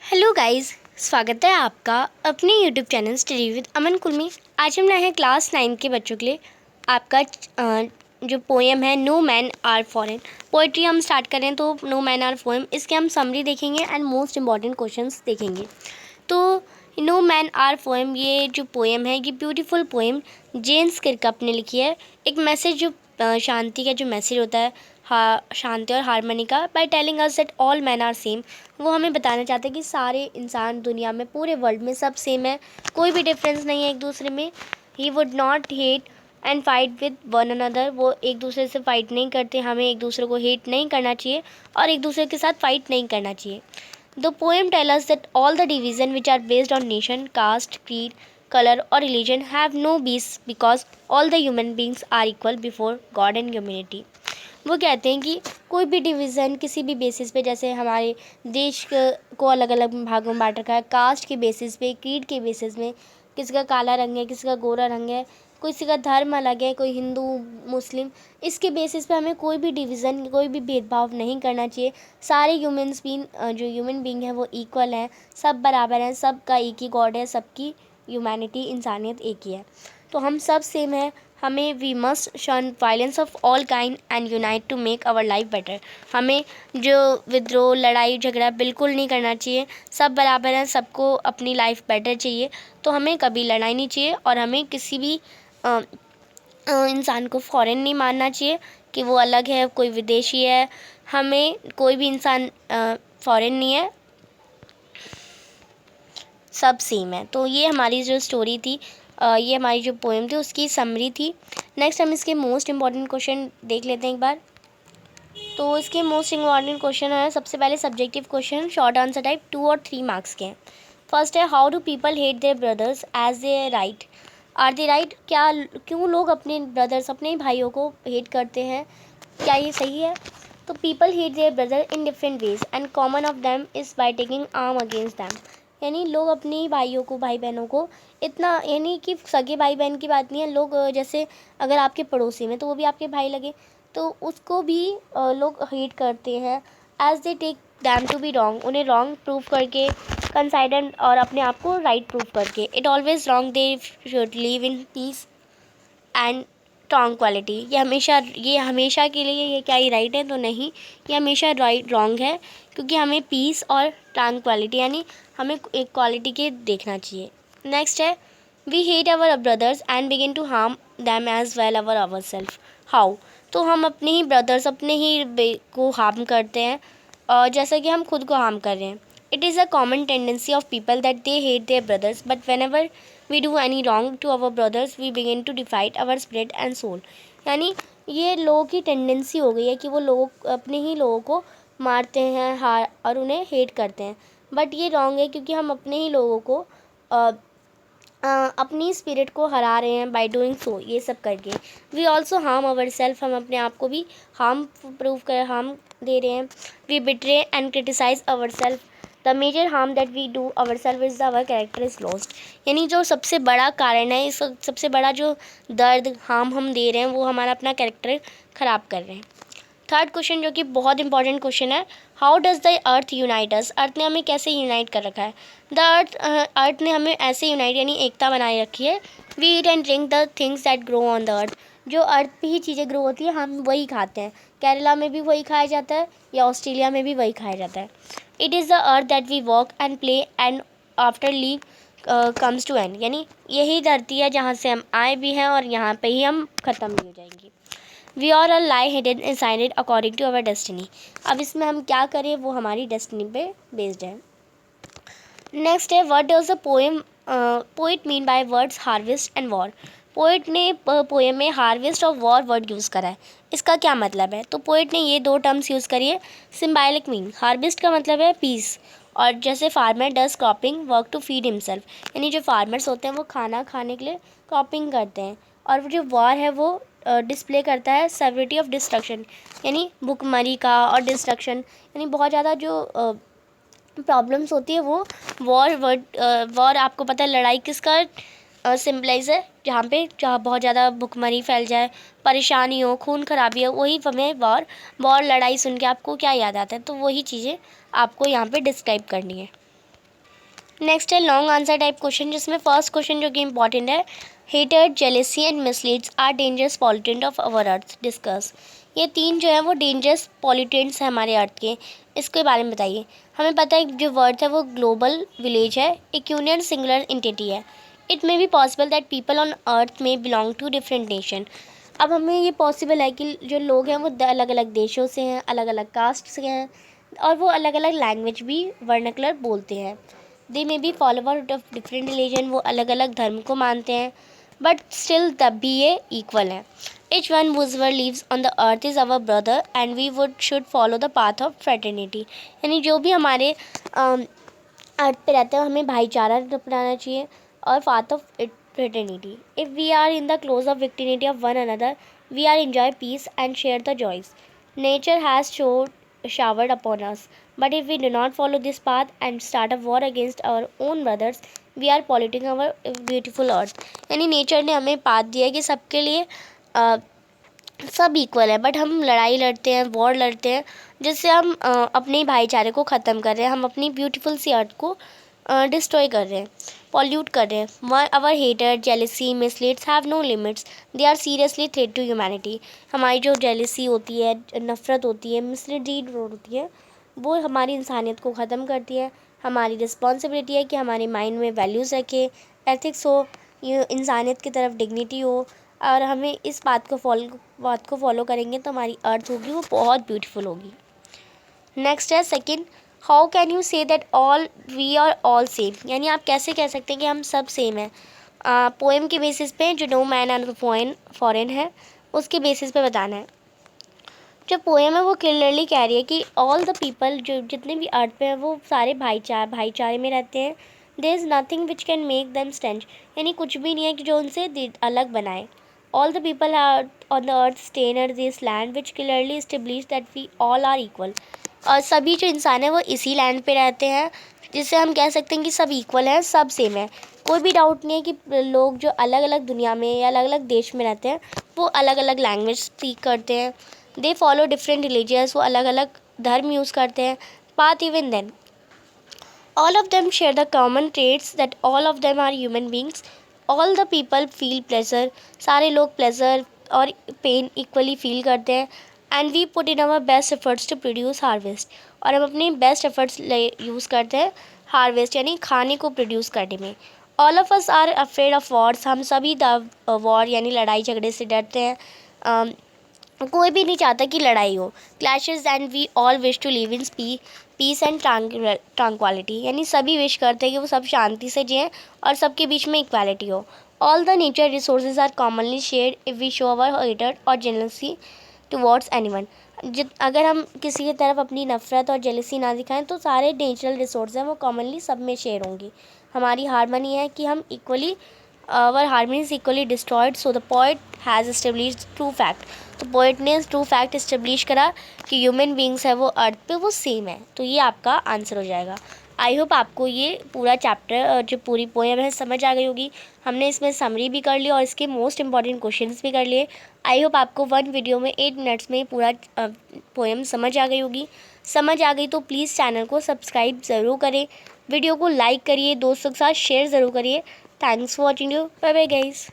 Hello guys, स्वागत है आपका अपने यूट्यूब चैनल स्टडी विद अमन कुल में। आज हम लाए हैं क्लास 9 के बच्चों के लिए आपका जो पोएम है no man are foreign. Poetry हम स्टार्ट करें तो नो मैन आर पोएम, इसके हम समरी देखेंगे एंड मोस्ट इम्पॉर्टेंट क्वेश्चंस देखेंगे। तो नो मैन आर पोएम, ये जो पोएम है ये ब्यूटीफुल पोएम जेम्स किरकप ने लिखी है। एक मैसेज जो शांति का जो मैसेज होता है, शांति और हारमोनी का, by telling us that all man are same. वो हमें बताना चाहते हैं कि सारे इंसान दुनिया में, पूरे वर्ल्ड में सब सेम है, कोई भी डिफरेंस नहीं है एक दूसरे में। He would not hate and fight with one another. वो एक दूसरे से फाइट नहीं करते, हमें एक दूसरे को हेट नहीं करना चाहिए और एक दूसरे के साथ फाइट नहीं करना चाहिए। The poem tell us that all the division which are based on nation, caste, creed, color or religion have no beasts because all the human beings are equal before God and humanity। वो कहते हैं कि कोई भी division किसी भी basis पे, जैसे हमारे देश को अलग अलग भागों में बांट रखा है, कास्ट के बेसिस पे, क्रीड के बेसिस में, किसी का काला रंग है, किसी का गोरा रंग है, किसी का धर्म अलग है, कोई हिंदू मुस्लिम, इसके बेसिस पे हमें कोई भी डिवीज़न, कोई भी भेदभाव नहीं करना चाहिए। सारे ह्यूमन्स बीइंग, जो ह्यूमन बीइंग है वो इक्वल हैं, सब बराबर हैं, सबका एक ही गॉड है, सबकी ह्यूमैनिटी, इंसानियत एक ही है, तो हम सब सेम है। हमें we must shun violence of all kind and unite to make our life better. हमें जो विद्रोह, लड़ाई झगड़ा बिल्कुल नहीं करना चाहिए, सब बराबर हैं, सबको अपनी लाइफ बेटर चाहिए, तो हमें कभी लड़ाई नहीं चाहिए और हमें किसी भी इंसान को फॉरेन नहीं मानना चाहिए कि वो अलग है, कोई विदेशी है। हमें कोई भी इंसान फॉरेन नहीं है, सब सेम है। तो ये हमारी जो स्टोरी थी, ये हमारी जो पोएम थी उसकी समरी थी। नेक्स्ट हम इसके मोस्ट इम्पॉर्टेंट क्वेश्चन देख लेते हैं एक बार। तो इसके मोस्ट इम्पॉर्टेंट क्वेश्चन है, सबसे पहले subjective question, short answer type, 2 और 3 मार्क्स के हैं। फर्स्ट है, how do people hate their brothers as they right, are they right. क्यों लोग अपने ब्रदर्स, अपने भाइयों को हेट करते हैं, क्या ये सही है? तो people hate their brother in different ways and common of them is by taking arm against them. यानी लोग अपने भाइयों को, भाई बहनों को इतना, यानी कि सगे भाई बहन की बात नहीं है, लोग जैसे अगर आपके पड़ोसी में तो वो भी आपके भाई लगे, तो उसको भी लोग हेट करते हैं as they take them to be wrong, उन्हें रॉन्ग प्रूव करके, कंसाइडर और अपने आप को राइट प्रूव करके। It always wrong, they should live in peace and tranquillity. ये हमेशा के लिए, ये क्या ही राइट है? तो नहीं, ये हमेशा राइट रॉन्ग है, क्योंकि हमें पीस और ट्रांक्विलिटी यानी हमें एक क्वालिटी के देखना चाहिए। नेक्स्ट है, we hate our brothers and begin to harm them as well our self. How? तो हम अपने ही ब्रदर्स, अपने ही को हार्म करते हैं, और जैसा कि हम खुद को हार्म कर रहे हैं। It is a common tendency of people that they hate their brothers, but when ever we do any wrong to our brothers we begin to divide our spirit and soul। यानी ये लोगों की tendency हो गई है कि वो लोग अपने ही लोगों को मारते हैं और उन्हें हेट करते हैं, बट ये रॉन्ग है, क्योंकि हम अपने ही लोगों को अपनी स्पिरिट को हरा रहे हैं बाय डूइंग सो, ये सब करके। We also harm our self, हम अपने आप को भी हार्म दे रहे हैं। We betray and criticize our self, the major harm that we do our self is our character is lost. यानी जो सबसे बड़ा कारण है, इस सबसे बड़ा जो दर्द हम दे रहे हैं, वो हमारा अपना कैरेक्टर ख़राब कर रहे हैं। थर्ड क्वेश्चन, जो कि बहुत इंपॉर्टेंट क्वेश्चन है, how does the earth unite us. Earth ने हमें कैसे यूनाइट कर रखा है? द अर्थ ने हमें ऐसे यूनाइट, यानी एकता बनाए रखी है। We eat and drink the things that grow on the earth. जो अर्थ पे ही चीज़ें ग्रो होती है हम वही खाते हैं। केरला में भी वही खाया जाता है, या ऑस्ट्रेलिया में भी वही खाया जाता है। It is the earth that we walk and play and after leave comes to end. यानी यही धरती है जहाँ से हम आए भी हैं और यहाँ पे ही हम ख़त्म भी हो जाएंगे। We are a lie hidden inside it according to our destiny. अब इसमें हम क्या करें, वो हमारी डेस्टिनी पे बेस्ड है। नेक्स्ट है, what does the poet mean by words harvest and war. Poet ने पोएम में हार्वेस्ट और वॉर वर्ड यूज़ करा है, इसका क्या मतलब है? तो पोइट ने ये 2 टर्म्स यूज़ करी है, सिम्बॉलिक मीन। हार्वेस्ट का मतलब है पीस, और जैसे farmer does cropping work to feed himself, यानी जो फार्मर्स होते हैं वो खाना खाने के लिए क्रॉपिंग करते हैं। और जो वॉर है वो डिस्प्ले करता है सेवरिटी ऑफ डिस्ट्रक्शन, यानी भुखमरी का, और डिस्ट्रक्शन यानी बहुत ज़्यादा जो प्रॉब्लम्स होती है वो वॉर आपको पता है लड़ाई किसका सिम्बलाइज है, जहाँ बहुत ज़्यादा भुखमरी फैल जाए, परेशानी हो, खून खराबी हो, वही हमें वॉर लड़ाई सुन के आपको क्या याद आता है? तो वही चीज़ें आपको यहाँ पे डिस्क्राइब करनी है। नेक्स्ट है लॉन्ग आंसर टाइप क्वेश्चन, जिसमें फर्स्ट क्वेश्चन जो कि इंपॉर्टेंट है, hated, jealousy and misleads are dangerous pollutant of our earth, discuss. ये तीन जो है वो डेंजरस पॉल्यूटेंट्स हैं हमारे अर्थ के, इसके बारे में बताइए। हमें पता है जो वर्थ है वो ग्लोबल विलेज है, एक यूनियन सिंगुलर एंटिटी है। It may be possible that people on earth में बिलोंग टू डिफरेंट नेशन। अब हमें ये पॉसिबल है कि जो लोग हैं वो अलग अलग देशों से हैं, अलग अलग कास्ट से हैं, और वो अलग अलग लैंग्वेज भी वर्नाकुलर बोलते हैं। They may be follower of different religion, वो अलग अलग धर्म को मानते हैं, बट स्टिल तब भी ये इक्वल है। Each one whoever lives on the earth is our brother and we should follow the path of fraternity। यानी जो भी हमारे अर्थ पे रहते हैं हमें भाईचारा अपनाना चाहिए और path of fraternity. If we are in the close of vicinity of one another, we are enjoy peace and share the joys nature has showered upon us, but if we do not follow this path and start a war against our own brothers, we are polluting our beautiful earth। यानी nature ने हमें path दिया है कि सबके लिए सब equal है, बट हम लड़ाई लड़ते हैं, वॉर लड़ते हैं, जिससे हम अपने भाईचारे को ख़त्म कर रहे हैं, हम अपनी ब्यूटीफुल सी अर्थ को डिस्ट्रॉय कर रहे हैं, पॉल्यूट कर रहे हैं। Our hatred, jealousy, misleads have no limits, they are seriously threat to humanity. हमारी जो जेलेसी होती है, नफ़रत होती है, मिसलीड होती है, वो हमारी इंसानियत को ख़त्म करती है। हमारी रिस्पॉन्सिबिलिटी है कि हमारे माइंड में वैल्यूज़ रखें, एथिक्स हो, ये इंसानियत की तरफ डिग्निटी हो, और हमें इस बात को फॉलो करेंगे तो हमारी अर्थ होगी वो बहुत ब्यूटीफुल होगी। नेक्स्ट है second, how can you say that all we are all same. यानी आप कैसे कह सकते हैं कि हम सब सेम हैं। पोएम के बेसिस पे, जो नो मैन एंड फॉरेन है, उसके बेसिस पे बताना है। जो पोएम है वो क्लियरली कह रही है कि ऑल द पीपल, जो जितने भी अर्थ पे हैं, वो सारे भाईचारे में रहते हैं। There is nothing which can make them strange, यानी कुछ भी नहीं है कि जो उनसे अलग बनाए। All the people on the earth stay near this land which clearly establishes that we all are equal। और सभी जो इंसान हैं वो इसी लैंड पे रहते हैं, जिससे हम कह सकते हैं कि सब इक्वल हैं, सब सेम है। कोई भी डाउट नहीं है कि लोग जो अलग अलग दुनिया में या अलग अलग देश में रहते हैं वो अलग अलग लैंग्वेज स्पीक करते हैं, दे फॉलो डिफरेंट रिलीजियस, वो अलग अलग धर्म यूज़ करते हैं। Path even then all of them share the common traits that all of them are human beings। all the people feel pleasure, सारे लोग pleasure और pain equally feel करते हैं। and we put in our best efforts to produce harvest, और हम अपने best efforts use करते हैं harvest यानी खाने को produce करने में। all of us are afraid of wars, हम सभी war यानी लड़ाई झगड़े से डरते हैं। कोई भी नहीं चाहता कि लड़ाई हो। Clashes and we all wish to live in peace and tranquillity, यानी सभी विश करते हैं कि वो सब शांति से जिएं और सबके बीच में इक्वालिटी हो। All the nature resources are commonly shared if we show our hater और जेलसी टुवर्ड्स एनीवन। अगर हम किसी की तरफ अपनी नफ़रत और जेलसी ना दिखाएं तो सारे नेचुरल रिसोर्स हैं वो कॉमनली सब में शेयर होंगी। हमारी हारमनी है कि हम equally, our harmony is equally destroyed, so the poet has established true fact. तो पोइट ने ट्रू फैक्ट इस्टेब्लिश करा कि ह्यूमन बींग्स है वो अर्थ पे वो सेम है। तो ये आपका आंसर हो जाएगा। आई होप आपको ये पूरा चैप्टर, जो पूरी पोएम है, समझ आ गई होगी। हमने इसमें समरी भी कर ली और इसके मोस्ट इंपॉर्टेंट क्वेश्चंस भी कर लिए। आई होप आपको 1 वीडियो में 8 मिनट्स में पूरा पोएम समझ आ गई होगी। समझ आ गई तो प्लीज़ चैनल को सब्सक्राइब ज़रूर करें, वीडियो को लाइक करिए, दोस्तों के साथ शेयर ज़रूर करिए। Thanks for watching you, bye bye guys.